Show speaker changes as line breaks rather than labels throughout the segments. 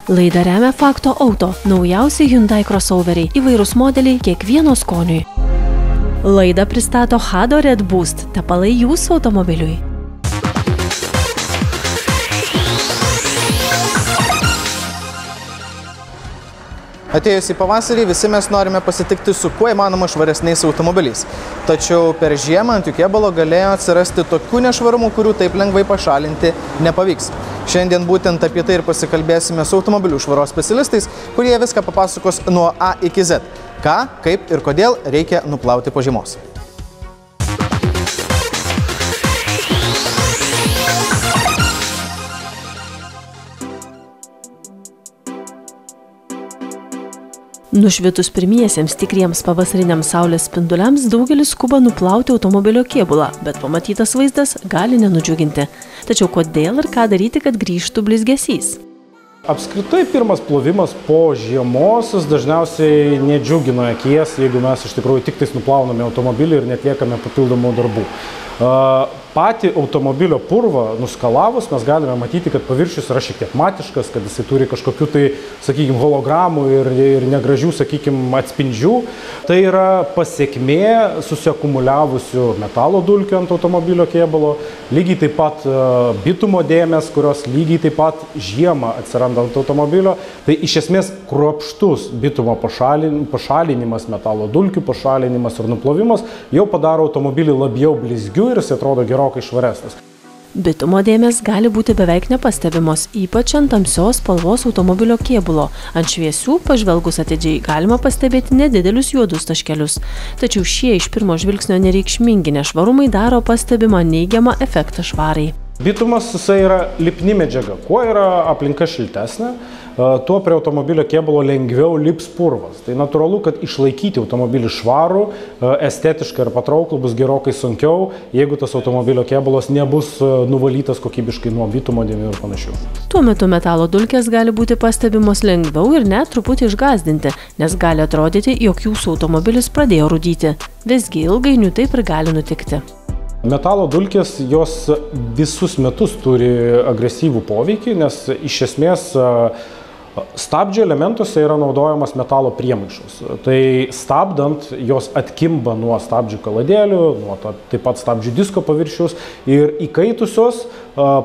Laidą remia Fakto Auto, naujausi Hyundai crossoveriai, įvairūs modeliai kiekvieno skoniui. Laidą pristato Hado Red Boost, tepalai jūsų automobiliui.
Atėjus į pavasarį visi mes norime pasitikti su kuo įmanoma švaresniais automobiliais. Tačiau per žiemą ant jų kėbulo galėjo atsirasti tokių nešvarumų, kurių taip lengvai pašalinti nepavyks. Šiandien būtent apie tai ir pasikalbėsime su automobilių švaros specialistais, kurie viską papasakos nuo A iki Z. Ką, kaip ir kodėl reikia nuplauti po žiemos.
Nušvitus pirmiesiems tikriems pavasariniams saulės spinduliams daugelis skuba nuplauti automobilio kėbulą, bet pamatytas vaizdas gali nenudžiuginti. Tačiau kodėl ir ką daryti, kad grįžtų blizgesys?
Apskritai pirmas plovimas po žiemos dažniausiai nedžiugina akies, jeigu mes iš tikrųjų tik tais nuplauname automobilį ir netliekame papildomų darbų. Patį automobilio purvą nuskalavus mes galime matyti, kad paviršius yra šiek tiek matiškas, kad jisai turi kažkokių tai, sakykime, hologramų ir negražių, sakykime, atspindžių. Tai yra pasiekmė susiakumuliavusių metalo dulkių ant automobilio kėbulo, lygiai taip pat bitumo dėmės, kurios lygiai taip pat žiemą atsiranda ant automobilio. Tai iš esmės kruopštus bitumo pašalinimas, metalo dulkių pašalinimas ir nuplovimas jau padaro automobilį labiau blizgiu ir jis atrodo gerokai švaresnis.
Bitumo dėmės gali būti beveik nepastebimos, ypač ant tamsios spalvos automobilio kėbulo. Ant šviesių, pažvelgus atidžiai, galima pastebėti nedidelius juodus taškelius. Tačiau šie iš pirmo žvilgsnio nereikšmingi nešvarumai daro pastebimą neigiamą efektą švarai.
Bitumas jisai yra lipni medžiaga. Kuo yra aplinka šiltesnė, tuo prie automobilio kėbulo lengviau lips purvas. Tai natūralu, kad išlaikyti automobilį švarų, estetiškai ir patrauklų bus gerokai sunkiau, jeigu tas automobilio kėbulas nebus nuvalytas kokybiškai nuo bitumo dėmių ir panašių.
Tuo metu metalo dulkės gali būti pastebimos lengviau ir net truputį išgąsdinti, nes gali atrodyti, jog jūsų automobilis pradėjo rūdyti. Visgi ilgainiui taip ir gali nutikti.
Metalo dulkės jos visus metus turi agresyvų poveikį, nes iš esmės stabdžio elementuose yra naudojamas metalo priemaišos. Tai stabdant jos atkimba nuo stabdžių kaladėlių, nuo taip pat stabdžių disko paviršiaus ir įkaitusios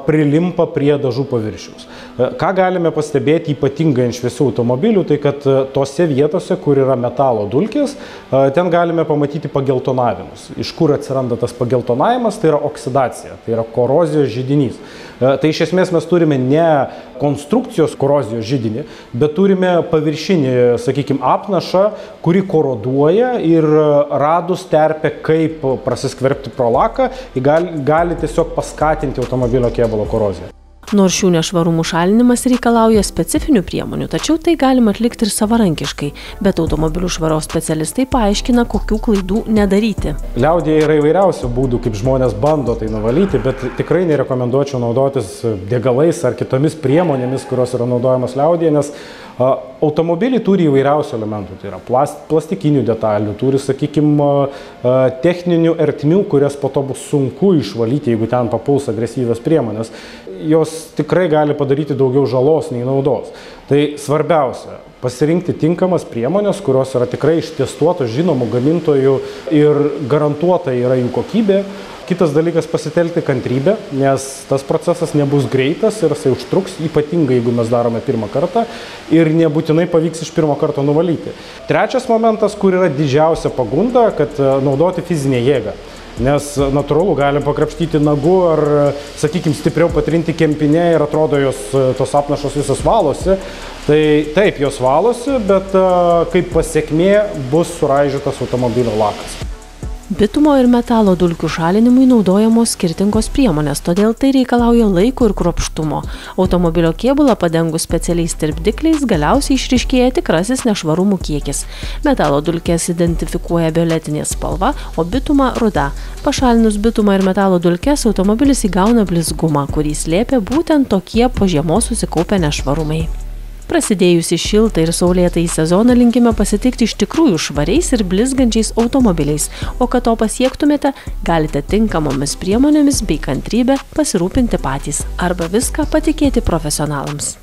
prilimpa prie dažų paviršiaus. Ką galime pastebėti ypatingai ant šviesių automobilių, tai kad tose vietose, kur yra metalo dulkės, ten galime pamatyti pageltonavimus. Iš kur atsiranda tas pageltonavimas, tai yra oksidacija, tai yra korozijos židinys. Tai iš esmės mes turime ne konstrukcijos korozijos židinį, bet turime paviršinį, sakykime, apnašą, kuri koroduoja ir radus terpę, kaip prasiskverbti pro laką, gali tiesiog paskatinti automobilio kėbulo koroziją.
Nors šių nešvarumų šalinimas reikalauja specifinių priemonių, tačiau tai galima atlikti ir savarankiškai, bet automobilių švaros specialistai paaiškina, kokių klaidų nedaryti.
Liaudyje yra įvairiausių būdų, kaip žmonės bando tai nuvalyti, bet tikrai nerekomenduočiau naudotis degalais ar kitomis priemonėmis, kurios yra naudojamas liaudyje, nes automobiliai turi įvairiausių elementų, tai yra plastikinių detalių, turi, sakykime, techninių ertmių, kurias po to bus sunku išvalyti, jeigu ten papuls agresyvios priemonės. Jos tikrai gali padaryti daugiau žalos nei naudos. Tai svarbiausia – pasirinkti tinkamas priemonės, kurios yra tikrai ištestuotos žinomų gamintojų ir garantuota yra jų kokybė. Kitas dalykas – pasitelkti kantrybę, nes tas procesas nebus greitas ir jisai užtruks, ypatingai jeigu mes darome pirmą kartą ir nebūtinai pavyks iš pirmo karto nuvalyti. Trečias momentas, kur yra didžiausia pagunda, kad naudoti fizinę jėgą. Nes natūralu galim pakrapštyti nagu ar, sakykime, stipriau patrinti kempinę ir atrodo tos apnašos visos valosi. Tai taip, jos valosi, bet kaip pasiekmė bus suraižytas automobilio lakas.
Bitumo ir metalo dulkių šalinimui naudojamos skirtingos priemonės, todėl tai reikalauja laiko ir kruopštumo. Automobilio kėbulą padengus specialiais tirpdikliais galiausiai išryškėja tikrasis nešvarumų kiekis. Metalo dulkės identifikuoja violetinė spalva, o bitumą ruda. Pašalinus bitumą ir metalo dulkės automobilis įgauna blizgumą, kurį slėpia būtent tokie po žiemos susikaupę nešvarumai. Prasidėjusi šiltą ir saulėtąjį sezoną linkime pasitikti iš tikrųjų švariais ir blizgančiais automobiliais, o kad to pasiektumėte, galite tinkamomis priemonėmis bei kantrybę pasirūpinti patys arba viską patikėti profesionalams.